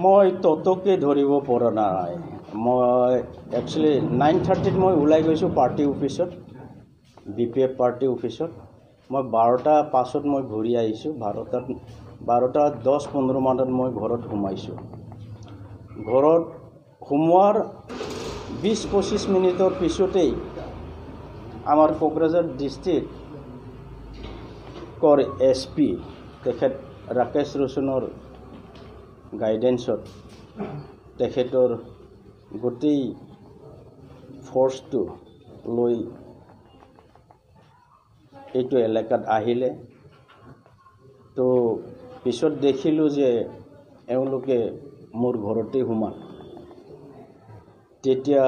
মই ততকে ধৰিব পৰা নাই। মই একচুৱেলি 9:30 মই ওলাই গৈছোঁ পাৰ্টি অফিচত, BPF পাৰ্টি অফিচত। মই 12:05 মই ঘূৰি আহিছোঁ। 12:10-15 মানত মই ঘৰত সোমাইছোঁ। ঘৰত সোমোৱাৰ 20-25 মিনিটৰ পিছতেই আমাৰ কোকৰাঝাৰ ডিষ্ট্ৰিক্টৰ SP তেখেত ৰাকেশ ৰোশনৰ গাইডেন্সত তেখেতৰ গোটেই ফৰ্চটো লৈ এইটো এলেকাত আহিলে। তো পিছত দেখিলোঁ যে এওঁলোকে মোৰ ঘৰতে সোমাল। তেতিয়া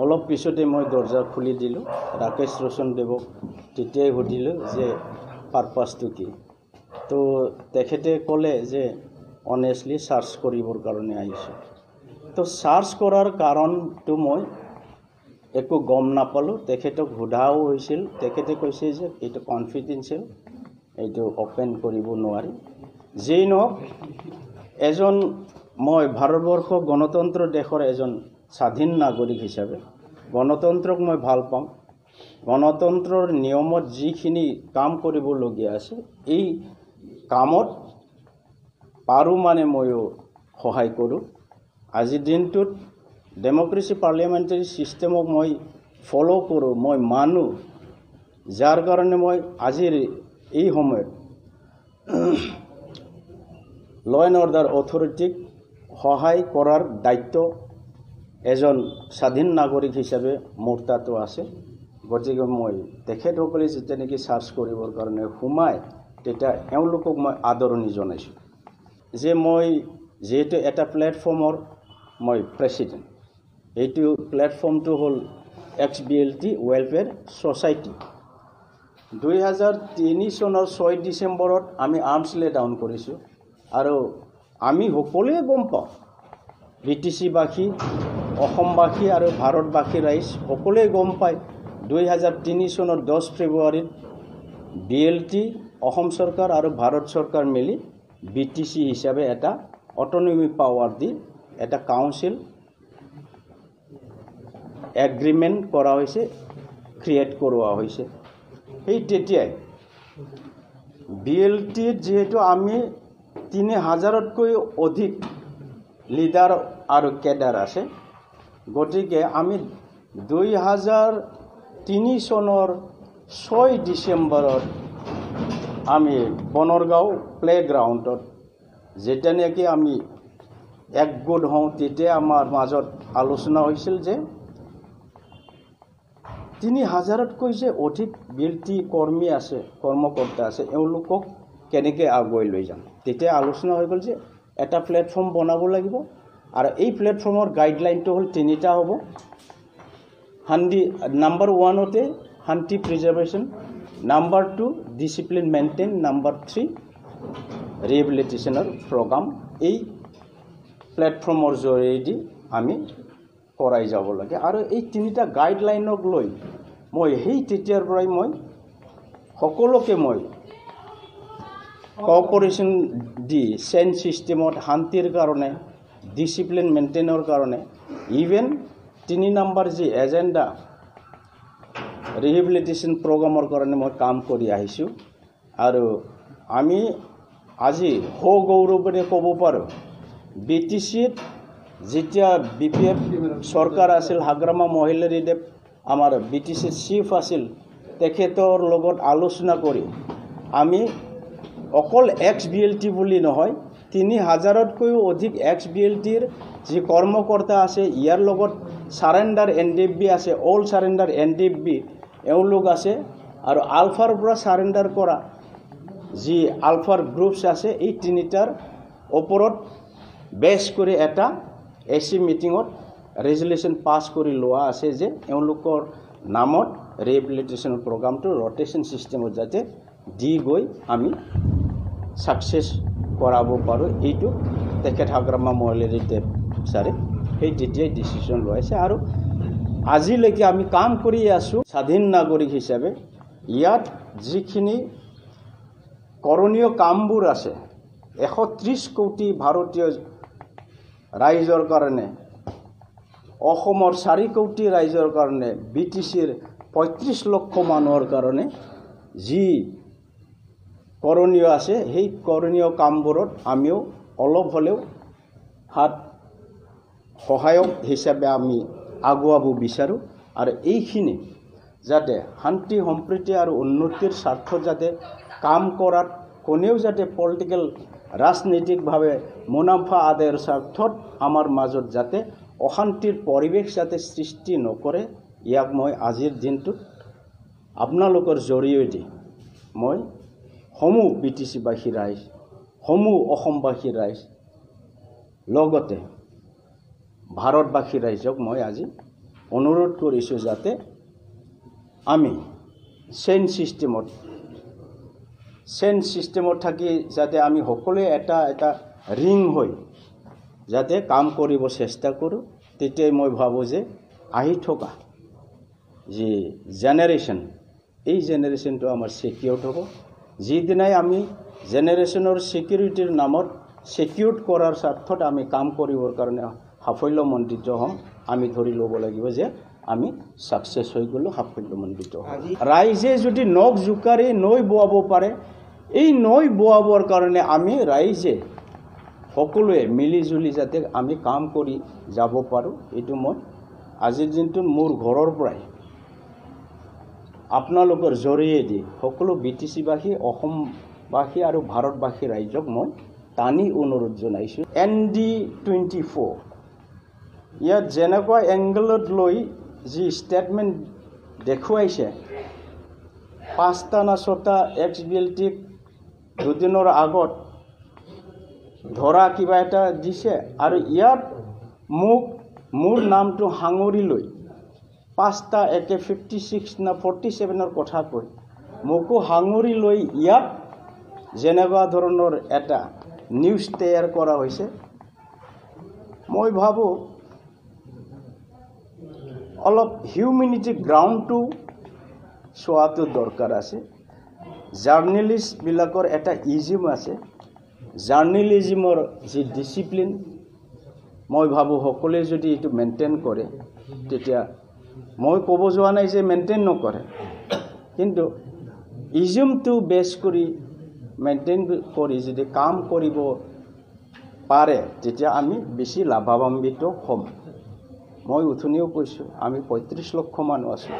অলপ পিছতে মই দৰ্জা খুলি দিলোঁ। ৰাকেশ ৰোশন দেৱক তেতিয়াই সুধিলোঁ যে পাৰপাছটো কি। তো তেখেতে ক'লে যে অনেষ্টলি চাৰ্চ কৰিবৰ কাৰণে আহিছোঁ। তো চাৰ্চ কৰাৰ কাৰণটো মই একো গম নাপালোঁ। তেখেতক সোধাও হৈছিল, তেখেতে কৈছে যে এইটো কনফিডেন্সিয়েল, এইটো অপেন কৰিব নোৱাৰি। যেই নহওক এজন মই ভাৰতবৰ্ষ গণতন্ত্ৰ দেশৰ এজন স্বাধীন নাগৰিক হিচাপে গণতন্ত্ৰক মই ভাল পাওঁ। গণতন্ত্ৰৰ নিয়মত যিখিনি কাম কৰিবলগীয়া আছে এই কামত পাৰোঁ মানে ময়ো সহায় কৰোঁ। আজিৰ দিনটোত ডেমক্ৰেচি পাৰ্লিয়ামেণ্টাৰী ছিষ্টেমক মই ফ'ল' কৰোঁ, মই মানো। যাৰ কাৰণে মই আজিৰ এই সময়ত ল' এণ্ড অৰ্ডাৰ অথৰিটিক সহায় কৰাৰ দায়িত্ব এজন স্বাধীন নাগৰিক হিচাপে মোৰ তাতো আছে। গতিকে মই তেখেতসকলে যেতিয়া নেকি চাৰ্চ কৰিবৰ কাৰণে সোমাই তেতিয়া এওঁলোকক মই আদৰণি জনাইছোঁ যে মই যিহেতু এটা প্লেটফৰ্মৰ মই প্ৰেছিডেণ্ট। এইটো প্লেটফৰ্মটো হ'ল XBLT ৱেলফেয়াৰ ছ'চাইটি। 2003 চনৰ 6 ডিচেম্বৰত আমি আৰ্মছ লে ডাউন কৰিছোঁ। আৰু আমি সকলোৱে গম পাওঁ, BTC-বাসী, অসমবাসী আৰু ভাৰতবাসী ৰাইজ সকলোৱে গম পায় 2003 চনৰ 10 ফেব্ৰুৱাৰীত BLT, অসম চৰকাৰ আৰু ভাৰত চৰকাৰ মিলি BTC হিচাপে এটা অট'নমি পাৱাৰ দি এটা কাউন্সিল এগ্ৰিমেণ্ট কৰা হৈছে, ক্ৰিয়েট কৰোৱা হৈছে। সেই তেতিয়াই BLTত যিহেতু আমি 3000তকৈ অধিক লিডাৰ আৰু কেডাৰ আছে, গতিকে আমি 2003 চনৰ 6 ডিচেম্বৰত আমি বনৰগাঁও প্লেগ্ৰাউণ্ডত যেতিয়া নেকি আমি একগোট হওঁ তেতিয়া আমাৰ মাজত আলোচনা হৈছিল যে 3000তকৈ যে অধিক BLT কৰ্মী আছে, কৰ্মকৰ্তা আছে, এওঁলোকক কেনেকৈ আগুৱাই লৈ যাম। তেতিয়া আলোচনা হৈ গ'ল যে এটা প্লেটফৰ্ম বনাব লাগিব। আৰু এই প্লেটফৰ্মৰ গাইডলাইনটো হ'ল 3টা হ'ব। নাম্বাৰ 1তে শান্তি preservation, number 2 discipline maintain, number 3 ৰিহেবিলিটেশ্যনৰ প্ৰগ্ৰাম। এই প্লেটফৰ্মৰ জৰিয়তে আমি কৰাই যাব লাগে। আৰু এই 3টা গাইডলাইনক লৈ মই তেতিয়াৰ পৰাই মই সকলোকে মই কোঅপাৰেশ্যন দি চেইন ছিষ্টেমত শান্তিৰ কাৰণে, ডিচিপ্লিন মেইনটেইনৰ কাৰণে, ইভেন 3 নম্বৰ যি এজেণ্ডা ৰিহেবিলিটেশ্যন প্ৰগ্ৰামৰ কাৰণে মই কাম কৰি আহিছোঁ। আৰু আমি আজি সগৌৰৱেৰে ক'ব পাৰোঁ BTCত যেতিয়া BPF চৰকাৰ আছিল, হাগ্ৰামা মহিলাৰীদেৱ আমাৰ BTCৰ চিফ আছিল, তেখেতৰ লগত আলোচনা কৰি আমি অকল XBLT বুলি নহয় 3000তকৈও অধিক XBLTৰ যি কৰ্মকৰ্তা আছে, ইয়াৰ লগত চাৰেণ্ডাৰ NDFB আছে, অল চাৰেণ্ডাৰ NDFB এওঁলোক আছে, আৰু আলফাৰ পৰা চাৰেণ্ডাৰ কৰা যি আলফাৰ গ্ৰুপছ আছে, এই 3টাৰ ওপৰত বেছ কৰি এটা AC মিটিঙত ৰেজুলেশ্যন পাছ কৰি লোৱা আছে যে এওঁলোকৰ নামত ৰিহেবিলিটেশ্যন প্ৰগ্ৰামটো ৰটেশ্যন ছিষ্টেমত যাতে দি গৈ আমি ছাকচেছ কৰাব পাৰোঁ। এইটো তেখেত হাগ্ৰামা মহিলাৰীদেৱ ছাৰে সেই তেতিয়াই ডিচিশ্যন লৈছে। আৰু আজিলৈকে আমি কাম কৰি আছোঁ স্বাধীন নাগৰিক হিচাপে। ইয়াত যিখিনি কৰণীয় কামবোৰ আছে 130 কোটি ভাৰতীয় ৰাইজৰ কাৰণে অসমৰ 4 কোটি ৰাইজৰ কাৰণে BTCৰ 35 লক্ষ মানুহৰ কাৰণে যি কৰণীয় আছে সেই কৰণীয় কামবোৰত আমিও অলপ হলেও হাত সহায়ক হিচাপে আমি আগুৱাব বিচাৰো আৰু এইখিনি যাতে শান্তি সম্প্ৰীতি আৰু উন্নতিৰ স্বাৰ্থত যাতে কাম কৰাত কোনেও যাতে পলিটিক্যাল ৰাজনৈতিকভাৱে মুনাফা আদায়ৰ স্বাৰ্থত আমাৰ মাজত যাতে অশান্তিৰ পৰিৱেশ যাতে সৃষ্টি নকৰে ইয়াক মই আজিৰ দিনটোত আপোনালোকৰ জৰিয়তে মই সমূহ BTC-বাসী ৰাইজ সমূহ অসমবাসী ৰাইজ লগতে ভাৰতবাসী ৰাইজক মই আজি অনুৰোধ কৰিছোঁ যাতে আমি চেইন সিস্টেমত থাকি যাতে আমি সকলোৱে এটা এটা ৰিং হৈ যাতে কাম কৰিব চেষ্টা কৰোঁ তেতিয়াই মই ভাবোঁ যে আহি থকা যে জেনেৰেশ্যন এই জেনেৰেশ্যনটো আমাৰ সিকিউৰড হ'ব যিদিনাই আমি জেনেৰেশ্যনৰ সিকিউৰিটিৰ নামত সিকিউৰড কৰাৰ স্বাৰ্থত আমি কাম কৰিবৰ কাৰণে সাফল্যমণ্ডিত হ'ম আমি ধৰি ল'ব লাগিব যে আমি সাকসেস হৈ গ'লো সাফল্যমণ্ডিত ৰাইজে যদি নখ জোকাৰি নৈ বোৱাব পাৰে এই নৈ বোৱাবৰ কাৰণে আমি ৰাইজে সকলোৱে মিলি জুলি যাতে আমি কাম কৰি যাব পাৰোঁ এইটো মই আজিৰ দিনটোত মোৰ ঘৰৰ পৰাই আপোনালোকৰ জৰিয়তে সকলো BTC-বাসী অসমবাসী আৰু ভাৰতবাসী ৰাইজক মই টানি অনুৰোধ জনাইছোঁ ND24 ইয়াত যেনেকুৱা এংগলত লৈ যি ষ্টেটমেণ্ট দেখুৱাইছে 5টা না 6টা XBLT দুদিনৰ আগত ধৰা কিবা এটা দিছে আৰু ইয়াত মোৰ নামটো হাঙৰি লৈ 5টা AK-56 না 47ৰ কথা কৈ মোকো হাঙৰি লৈ ইয়াত যেনেকুৱা ধৰণৰ এটা নিউজ তৈয়াৰ কৰা হৈছে মই ভাবোঁ অলপ হিউম্যানিটি গ্ৰাউণ্ডটো চোৱাটো দৰকাৰ আছে জাৰ্নেলিষ্টবিলাকৰ এটা ইজিম আছে জাৰ্নেলিজমৰ যি ডিসিপ্লিন মই ভাবোঁ সকলোৱে যদি এইটো মেইনটেইন কৰে তেতিয়া মই ক'ব যোৱা নাই যে মেইনটেইন নকৰে কিন্তু ইজিমটো বেছ কৰি মেইনটেইন কৰি যদি কাম কৰিব পাৰে তেতিয়া আমি বেছি লাভান্বিত হ'ম মই উঠনিও কৈছোঁ আমি 35 লক্ষ মানুহ আছোঁ